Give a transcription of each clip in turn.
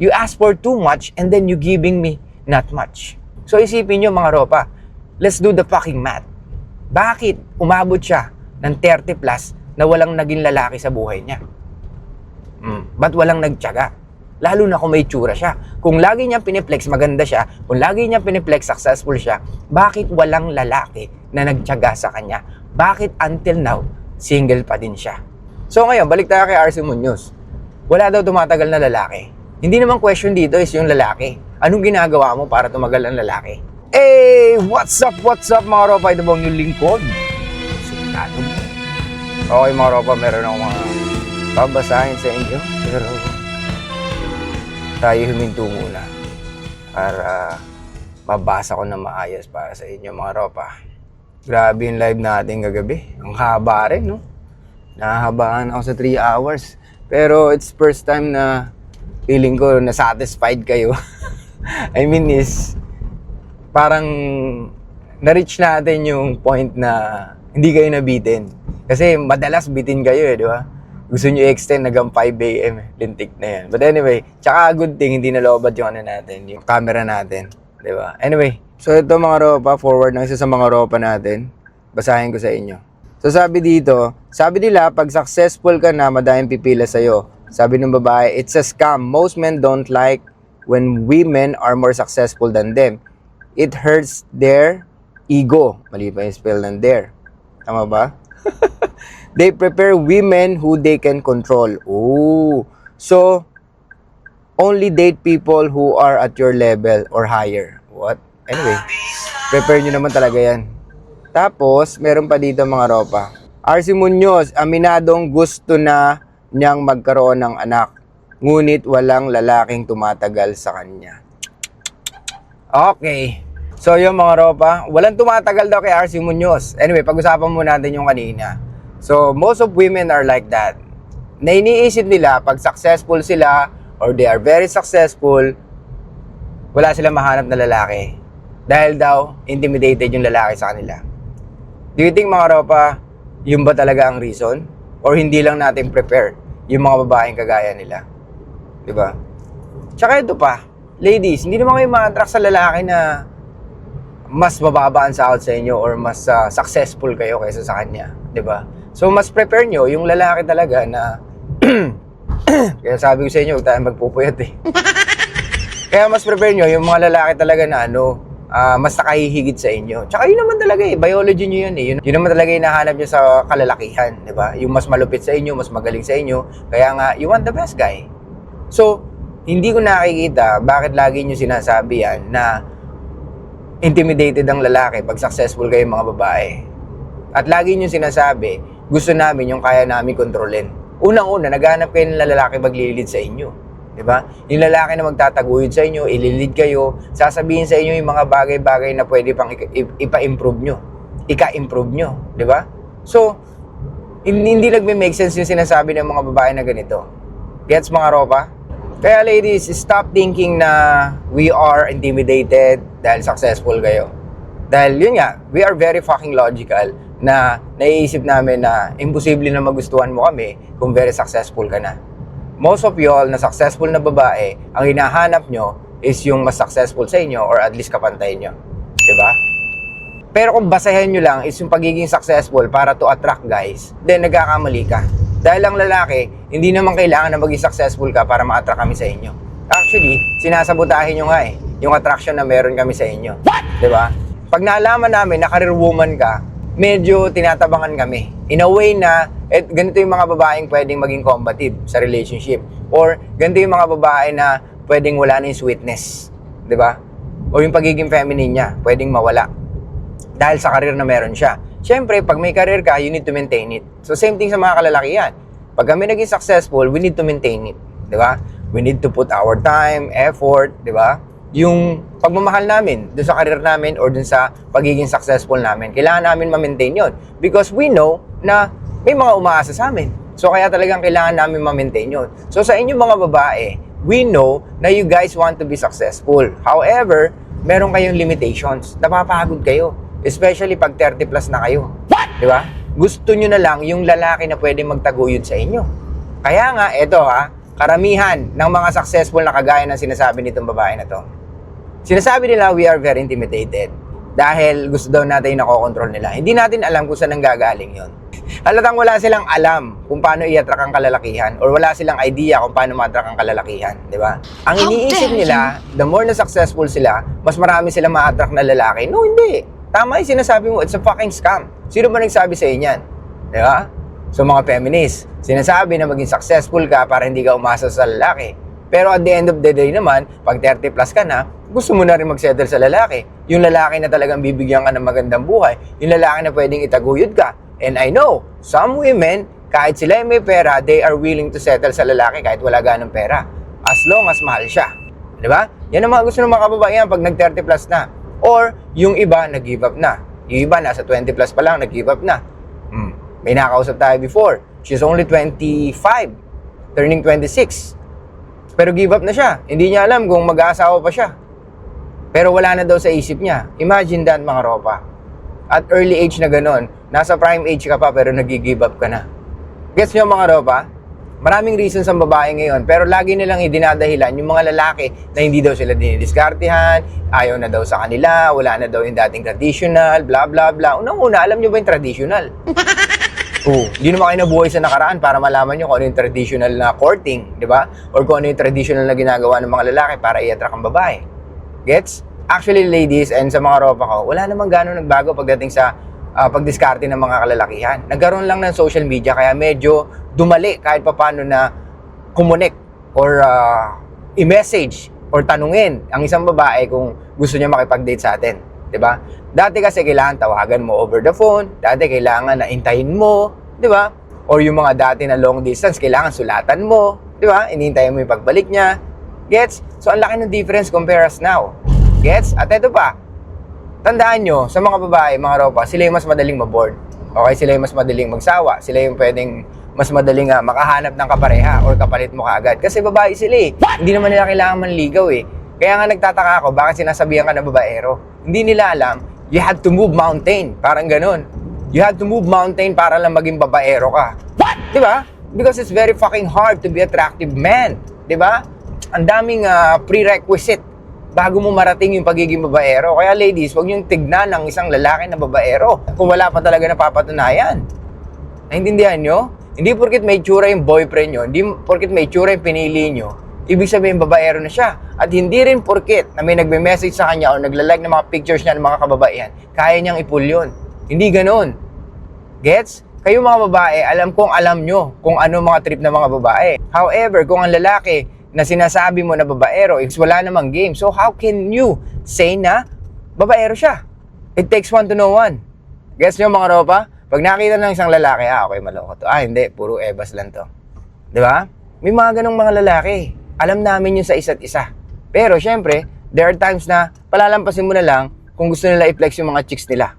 You ask for too much and then you giving me not much. So isipin nyo mga ropa, let's do the fucking math. Bakit umabot siya ng 30 plus na walang naging lalaki sa buhay niya? Ba't walang nagtiyaga? Lalo na kung may tsura siya. Kung lagi niyang piniplex maganda siya, kung lagi niyang piniplex successful siya, bakit walang lalaki na nagtiyaga sa kanya? Bakit until now, single pa din siya? So ngayon, balik tayo kay RC Munoz. Wala daw tumatagal na lalaki. Hindi naman question dito is yung lalaki. Anong ginagawa mo para tumagal ang lalaki? What's up mga ropa? Ito bang yung lingkod? Sigurado mo. Okay mga ropa, meron akong mga babasahin sa inyo. Pero tayo huminto muna para mabasa ko na maayos para sa inyo mga ropa. Grabe yung live natin kagabi. Ang haba rin, no? Nahahabaan ako sa 3 hours. Pero it's first time na feeling ko na satisfied kayo. I mean is parang na-reach natin yung point na hindi kayo nabitin. Kasi madalas bitin kayo di ba? Gusto nyo i-extend hanggang 5 AM. Lintik na yan. But anyway, tsaka good thing, hindi nalobad yung ano natin, yung camera natin. Di ba? Anyway, so ito mga ropa, forward na isa sa mga ropa natin. Basahin ko sa inyo. So sabi dito, sabi nila, pag successful ka na, madaming pipila sa'yo. Sabi ng babae, it's a scam. Most men don't like when women are more successful than them. It hurts their ego. Mali pa yung spell ng there. Tama ba? They prepare women who they can control. Oh. So, only date people who are at your level or higher. What? Anyway, prepare nyo naman talaga yan. Tapos, meron pa dito mga ropa. RC Munoz, aminadong gusto na niyang magkaroon ng anak. Ngunit walang lalaking tumatagal sa kanya. Okay. So, yung mga ropa, walang tumatagal daw kay RC Munoz. Anyway, pag-usapan muna natin yung kanina. So, most of women are like that. Na iniisip nila, pag successful sila, or they are very successful, wala silang mahanap na lalaki. Dahil daw, intimidated yung lalaki sa kanila. Do you think mga ropa, yun ba talaga ang reason? Or hindi lang natin prepare yung mga babaeng kagaya nila? Diba? Tsaka ito pa, ladies, hindi naman kayo ma-attract sa lalaki na mas mababa ang sahod sa inyo or mas successful kayo kaysa sa kanya. Diba? So, mas prepare nyo yung lalaki talaga na kaya sabi ko sa inyo, huwag tayo magpupuyat eh. Kaya mas prepare nyo yung mga lalaki talaga na mas nakahihigit sa inyo. Tsaka yun naman talaga eh, biology nyo yun eh. Yun naman talaga yung nahanap nyo sa kalalakihan, di ba? Yung mas malupit sa inyo, mas magaling sa inyo. Kaya nga, you want the best guy. So, hindi ko nakikita bakit lagi nyo sinasabi yan na intimidated ang lalaki pag successful kayo mga babae. At lagi nyo sinasabi, gusto namin yung kaya namin kontrolin. Unang-una, naghanap kayo ng lalaki maglilid sa inyo. Diba? Yung lalaki na magtataguyod sa inyo, ililid kayo, sasabihin sa inyo yung mga bagay-bagay na pwede pang ipa-improve nyo. Ika-improve nyo. Diba? So, hindi nagme-make sense yung sinasabi ng mga babae na ganito. Gets mga ropa? Kaya ladies, stop thinking na we are intimidated dahil successful kayo. Dahil yun nga, we are very fucking logical na naiisip namin na imposible na magustuhan mo kami kung very successful ka na. Most of y'all na successful na babae, ang hinahanap nyo is yung mas successful sa inyo or at least kapantay nyo. Diba? Pero kung basahin nyo lang is yung pagiging successful para to attract guys, then nagkakamali ka. Dahil ang lalaki, hindi naman kailangan na maging successful ka para ma-attract kami sa inyo. Actually, sinasabotahin nyo nga eh, yung attraction na meron kami sa inyo. What? Diba? Pag naalaman namin na career woman ka, medyo tinatabangan kami. In a way na, ganito yung mga babaeng pwedeng maging combative sa relationship. Or, ganito yung mga babae na pwedeng wala na yung sweetness. Diba? O yung pagiging feminine niya, pwedeng mawala. Dahil sa career na meron siya. Siyempre, pag may career ka, you need to maintain it. So, same thing sa mga kalalakihan. Pag kami naging successful, we need to maintain it. Diba? We need to put our time, effort, diba? Yung pagmamahal namin dun sa career namin or dun sa pagiging successful namin, kailangan namin ma-maintain yun. Because we know na may mga umaasa sa amin. So, kaya talagang kailangan namin ma-maintain yun. So, sa inyo mga babae, we know na you guys want to be successful. However, meron kayong limitations. Napapagod kayo. Especially pag 30 plus na kayo. What? Diba? Gusto nyo na lang yung lalaki na pwede magtaguyod sa inyo. Kaya nga, eto karamihan ng mga successful na kagaya ng sinasabi nitong babae na to, sinasabi nila we are very intimidated dahil gusto daw natin yung nakokontrol nila. Hindi natin alam kung saan nanggagaling yun. Halatang wala silang alam kung paano i-attract ang kalalakihan or wala silang idea kung paano ma-attract ang kalalakihan, di ba? Ang iniisip nila, the more na successful sila, mas marami silang ma-attract na lalaki. No, hindi. Tama yung sinasabi mo, it's a fucking scam. Sino ba nagsabi sa inyan? Di ba? So mga feminists, sinasabi na maging successful ka para hindi ka umasa sa lalaki. Pero at the end of the day naman, pag 30 plus ka na, gusto mo na rin mag-settle sa lalaki. Yung lalaki na talagang bibigyan ka ng magandang buhay. Yung lalaki na pwedeng itaguyod ka. And I know, some women, kahit sila may pera, they are willing to settle sa lalaki kahit wala ganong pera. As long as mahal siya. Di ba? Yan ang mga gusto ng mga kababaihan pag nag-30 plus na. Or, yung iba, nag-give up na. Yung iba, nasa 20 plus pa lang, nag-give up na. May nakausap tayo before. She's only 25, turning 26. Pero give up na siya. Hindi niya alam kung mag-aasawa pa siya. Pero wala na daw sa isip niya. Imagine that, mga ropa. At early age na ganon, nasa prime age ka pa pero nag-give up ka na. Gets niyo, mga ropa? Maraming reasons ang babae ngayon, pero lagi nilang idinadahilan yung mga lalaki na hindi daw sila dinidiskartehan, ayaw na daw sa kanila, wala na daw yung dating traditional, bla bla bla. Unang-una, alam niyo ba yung traditional? Hindi naman kayo nabuhay sa nakaraan para malaman nyo kung ano yung traditional na courting, di ba? Or kung ano yung traditional na ginagawa ng mga lalaki para i-attract ang babae. Gets? Actually, ladies, and sa mga ropa ko, wala namang gano'ng nagbago pagdating sa pagdiskarte ng mga kalalakihan. Nagkaroon lang ng social media, kaya medyo dumali kahit paano na kumonek or i-message or tanungin ang isang babae kung gusto niya makipag-date sa atin. Diba? Dati kasi kailangan tawagan mo over the phone, dati kailangan na intayin mo, di ba? Or yung mga dati na long distance, kailangan sulatan mo, di ba? Inintayin mo yung pagbalik niya. Gets? So, ang laki ng difference compare us now. Gets? At ito pa, tandaan nyo, sa mga babae, mga ropa, sila yung mas madaling maboard. Okay? Sila yung mas madaling magsawa. Sila yung pwedeng mas madaling makahanap ng kapareha or kapalit mo kaagad. Kasi babae sila eh. Hindi naman nila kailangan manligaw eh. Kaya nga nagtataka ako, bakit sinasabihan ka na babaero? Hindi nila alam, you had to move mountain. Parang ganun. You had to move mountain para lang maging babaero ka. What? Diba? Because it's very fucking hard to be attractive man. Diba? Ang daming prerequisite bago mo marating yung pagiging babaero. Kaya ladies, huwag niyong tignan ng isang lalaki na babaero kung wala pa talaga napapatunayan. Naintindihan nyo? Hindi porkit may tsura yung boyfriend nyo, hindi porkit may tsura yung pinili nyo, ibig sabihin babaero na siya. At hindi rin porkit na may nagme-message sa kanya o nagla-like ng mga pictures niya ng mga kababaihan, kaya niyang i-pull yun. Hindi ganon. Gets? Kayo mga babae, alam nyo kung ano mga trip ng mga babae. However, kung ang lalaki na sinasabi mo na babaero, is wala namang game. So how can you say na babaero siya? It takes one to know one. Gets nyo mga ropa? Pag nakita ng isang lalaki, okay, maloko to. Hindi, puro ebas lang to. Di ba? May mga ganong mga lalaki. Alam namin yun sa isa't isa. Pero syempre, there are times na palalampasin mo na lang kung gusto nila i-flex yung mga chicks nila.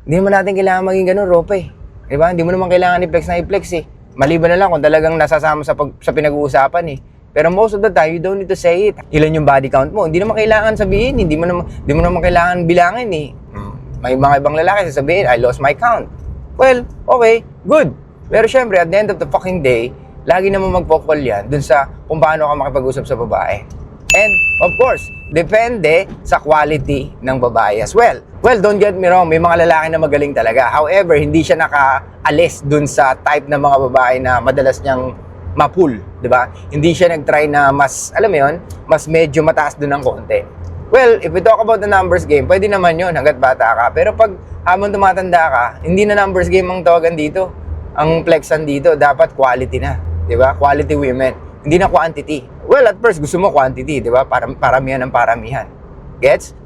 Hindi naman natin kailangan maging ganun, ropa eh. Di ba? Hindi mo naman kailangan i-flex na i-flex eh. Maliban na lang kung talagang nasasama sa pinag-uusapan eh. Pero most of the time, you don't need to say it. Ilan yung body count mo? Hindi naman kailangan sabihin. Hindi mo naman kailangan bilangin eh. May mga ibang lalaki sasabihin, I lost my count. Well, okay, good. Pero syempre, at the end of the fucking day, lagi naman magpokol yan dun sa kung paano ka makipag-usap sa babae. And, of course, depende sa quality ng babae as well. Well, don't get me wrong, may mga lalaki na magaling talaga. However, hindi siya nakaalis dun sa type ng mga babae na madalas niyang ma-pull, di ba? Hindi siya nag-try na mas, alam mo yun, mas medyo mataas dun ng konti. Well, if we talk about the numbers game, pwede naman yun hanggat bata ka. Pero pag habang tumatanda ka, hindi na numbers game ang tawagan dito. Ang flexan dito, dapat quality na. Di ba? Quality women. Hindi na quantity. Well, at first, gusto mo quantity, di ba? Paramihan ng paramihan. Gets?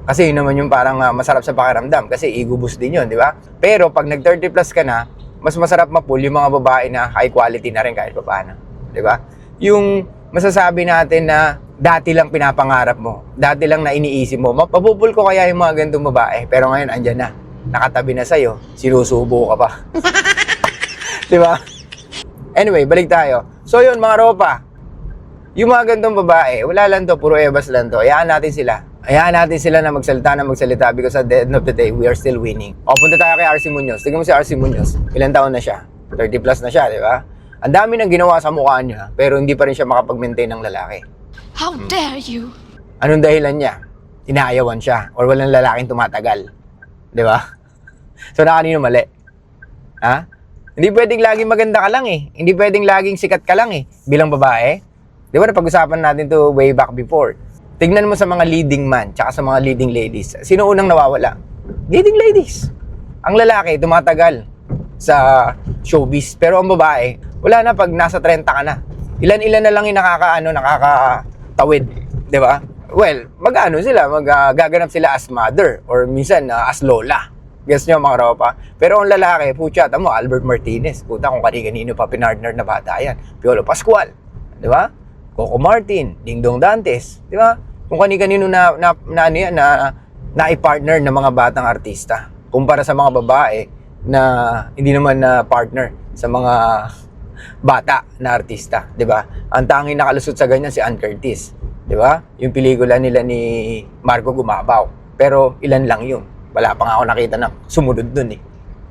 Kasi yun naman yung parang masarap sa pakiramdam. Kasi ego boost din yun, di ba? Pero pag nag-30 plus ka na, mas masarap ma-pull yung mga babae na high quality na rin kahit pa paano. Di ba? Yung masasabi natin na dati lang pinapangarap mo, dati lang na iniisip mo, mapupul ko kaya yung mga ganitong babae, pero ngayon andyan na, nakatabi na sa'yo, sinusubo ka pa. Diba? Anyway, balik tayo. So yun mga ropa, yung mga ganitong babae, wala lang to, puro ebas lang to, hayaan natin sila na magsalita because at the end of the day, we are still winning. O, punta tayo kay RC Munoz. Tingnan mo si RC Munoz, ilang taon na siya? 30 plus na siya, di ba? Ang dami nang ginawa sa mukha niya, pero hindi pa rin siya makapag-maintain ng lalaki. How dare you? Anong dahilan niya? Inaayawan siya or walang lalaking tumatagal. Di ba? So, na kanino mali? Ha? Hindi pwedeng laging maganda ka lang eh. Hindi pwedeng laging sikat ka lang eh. Bilang babae. Di ba napag-usapan natin to way back before? Tignan mo sa mga leading man tsaka sa mga leading ladies. Sino unang nawawala? Leading ladies. Ang lalaki, tumatagal sa showbiz. Pero ang babae, wala na pag nasa 30 ka na. Ilan-ilan na lang yung nakakatawid. Di ba? Well, gaganap sila as mother or minsan as lola. Guess nyo mga ropa. Pero ang lalaki, pucha, tamo, Albert Martinez. Puta, kung kanino pa pinardner na bata yan. Piolo Pascual. Di ba? Coco Martin, Dingdong Dantes. Di ba? Kung kanino na i-partner ng mga batang artista. Kumpara sa mga babae na hindi naman na partner sa mga bata na artista. Di ba? Ang tanging nakalusot sa ganyan si Ann Curtis. Di ba? Yung pelikula nila ni Marco Gumabaw. Pero ilan lang yun. Wala pa nga ako nakita na sumunod dun eh.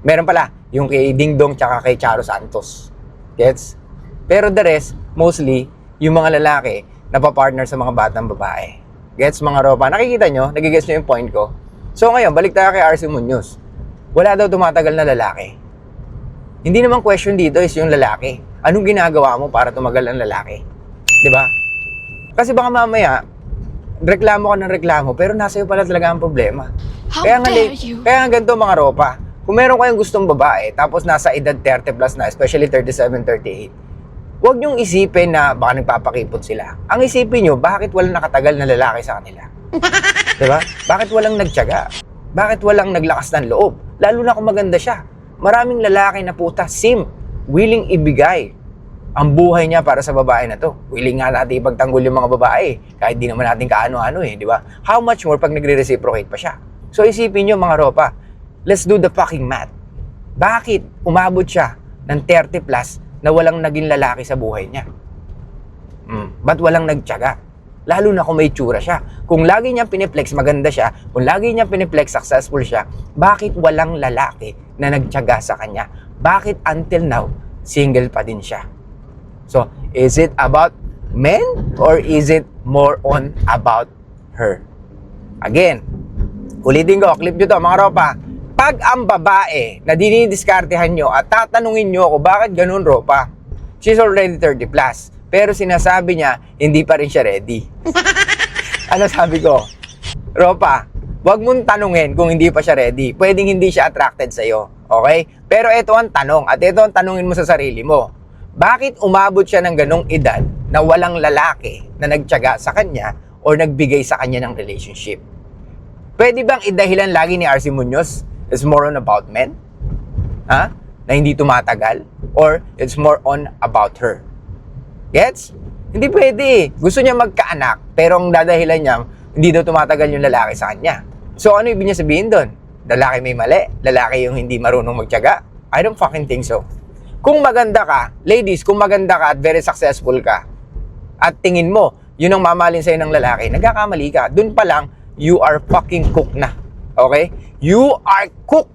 Meron pala, yung kay Dingdong tsaka kay Charo Santos. Gets? Pero the rest, mostly, yung mga lalaki napapartner sa mga batang babae. Gets mga ropa? Nakikita nyo? Nagigets nyo yung point ko? So ngayon, balik tayo kay RC Munoz. Wala daw tumatagal na lalaki. Hindi naman question dito is yung lalaki. Anong ginagawa mo para tumagal ang lalaki? Diba? Kasi baka mamaya, reklamo ka ng reklamo, pero nasa iyo pala talaga ang problema. How Kaya dare you? Kaya nga ganito mga ropa, kung meron kayong gustong babae, tapos nasa edad 30 plus na, especially 37, 38, huwag niyong isipin na baka nagpapakipot sila. Ang isipin niyo, bakit walang nakatagal na lalaki sa kanila? Diba? Bakit walang nagtiyaga? Bakit walang naglakas ng loob? Lalo na kung maganda siya. Maraming lalaki na puta, willing ibigay ang buhay niya para sa babae na to. Willing nga natin ipagtanggol yung mga babae, kahit di naman natin kaano-ano eh, di ba? How much more pag nagre-reciprocate pa siya? So isipin nyo mga ropa, let's do the fucking math. Bakit umabot siya ng 30 plus na walang naging lalaki sa buhay niya? Ba't walang nagtiyaga? Lalo na kung may tsura siya. Kung lagi niyang piniplex maganda siya, kung lagi niyang piniplex successful siya, bakit walang lalaki na nagtiyaga sa kanya? Bakit until now, single pa din siya? So, is it about men or is it more on about her? Again, ulitin ko, clip nyo to mga ropa. Pag ang babae na dinidiskartehan nyo at tatanungin nyo ako, bakit ganun ropa? She's already 30 plus. Pero sinasabi niya, hindi pa rin siya ready. Ano sabi ko? Ropa, wag mong tanungin kung hindi pa siya ready. Pwedeng hindi siya attracted sa'yo. Okay? Pero ito ang tanong. At ito ang tanungin mo sa sarili mo. Bakit umabot siya ng ganong edad na walang lalaki na nagtiyaga sa kanya o nagbigay sa kanya ng relationship? Pwede bang idahilan lagi ni RC Munoz is more on about men? Ha? Na hindi tumatagal? Or it's more on about her? Gets? Hindi pwede. Gusto niya magkaanak, pero ang dadahilan niya, hindi daw tumatagal yung lalaki sa kanya. So ano ibig niya sabihin doon? Lalaki may mali? Lalaki yung hindi marunong magtiyaga? I don't fucking think so. Kung maganda ka, ladies, kung maganda ka at very successful ka, at tingin mo, yun ang mamahalin sa'yo ng lalaki, nagkakamali ka. Doon pa lang, you are fucking cooked na. Okay? You are cooked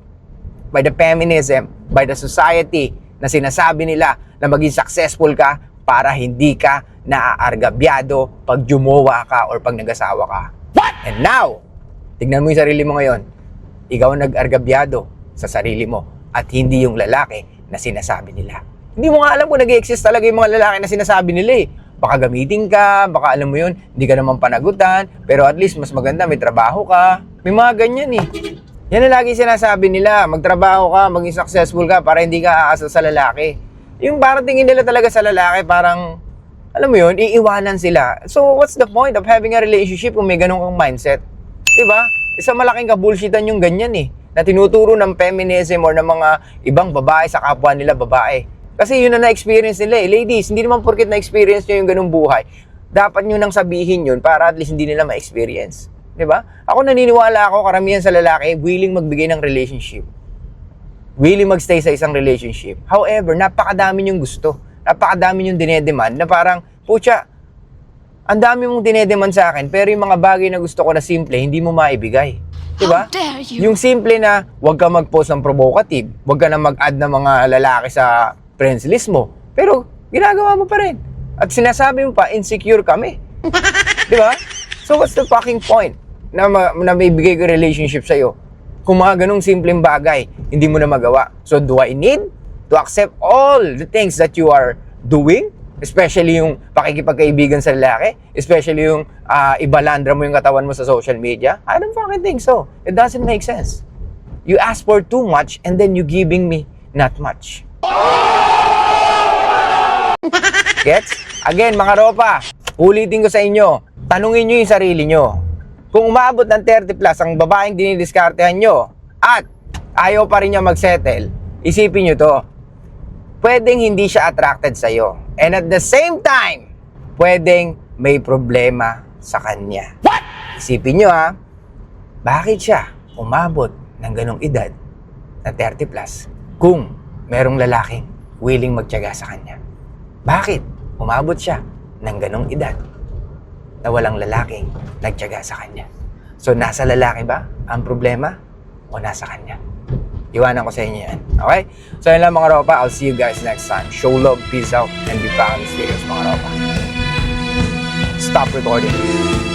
by the feminism, by the society na sinasabi nila na maging successful ka para hindi ka naaargabyado pag jumowa ka or pag nag-asawa ka. What? And now, tignan mo yung sarili mo ngayon. Ikaw ang nag-argabyado sa sarili mo at hindi yung lalaki na sinasabi nila. Hindi mo nga alam kung nag-exist talaga yung mga lalaki na sinasabi nila eh. Baka gamitin ka, baka alam mo yun, hindi ka naman panagutan, pero at least mas maganda, may trabaho ka. May mga ganyan eh. Yan ang lagi sinasabi nila, magtrabaho ka, maging successful ka para hindi ka aasa sa lalaki. Yung parang tingin nila talaga sa lalaki, parang, alam mo yun, iiwanan sila. So, what's the point of having a relationship kung may ganun kang mindset? Diba? Isa malaking kabullshitan yung ganyan eh, na tinuturo ng feminism or ng mga ibang babae sa kapwa nila babae. Kasi yun na na-experience nila eh. Ladies, hindi naman porket na-experience nyo yung ganung buhay, dapat nyo nang sabihin yun para at least hindi nila ma-experience. Diba? Ako naniniwala ako, karamihan sa lalaki, willing magbigay ng relationship. Willing magstay sa isang relationship. However, napakadami yung gusto. Napakadami yung dinedemand na parang, pucha, ang dami mong dinedemand sa akin, pero yung mga bagay na gusto ko na simple, hindi mo maibigay. Diba? How dare you? Yung simple na, huwag ka mag-post ng provocative, huwag ka na mag-add ng mga lalaki sa friends list mo, Pero, ginagawa mo pa rin. At sinasabi mo pa, insecure kami. Di ba? So, what's the fucking point na may bigay ko relationship sa'yo? Kung mga ganong simpleng bagay, hindi mo na magawa. So, do I need to accept all the things that you are doing? Especially yung pakikipagkaibigan sa lalaki? Especially yung ibalandra mo yung katawan mo sa social media? I don't fucking think so. It doesn't make sense. You ask for too much and then you giving me not much. Gets? Again, mga ropa, ulitin ko sa inyo, tanungin nyo yung sarili nyo. Kung umabot ng 30 plus ang babaeng dinidiskartehan nyo at ayaw pa rin niya mag-settle, isipin nyo to, pwedeng hindi siya attracted sa'yo. And at the same time, pwedeng may problema sa kanya. What? Isipin nyo ha, bakit siya umabot ng ganong edad na 30 plus kung merong lalaking willing magtiyaga sa kanya? Bakit umabot siya ng ganong edad na walang lalaking nagtiyaga sa kanya? So, nasa lalaki ba ang problema o nasa kanya? Iwanan ko sa inyo yan. Okay? So, yun lang mga ropa. I'll see you guys next time. Show love, peace out, and be proud of mysterious mga ropa. Stop recording.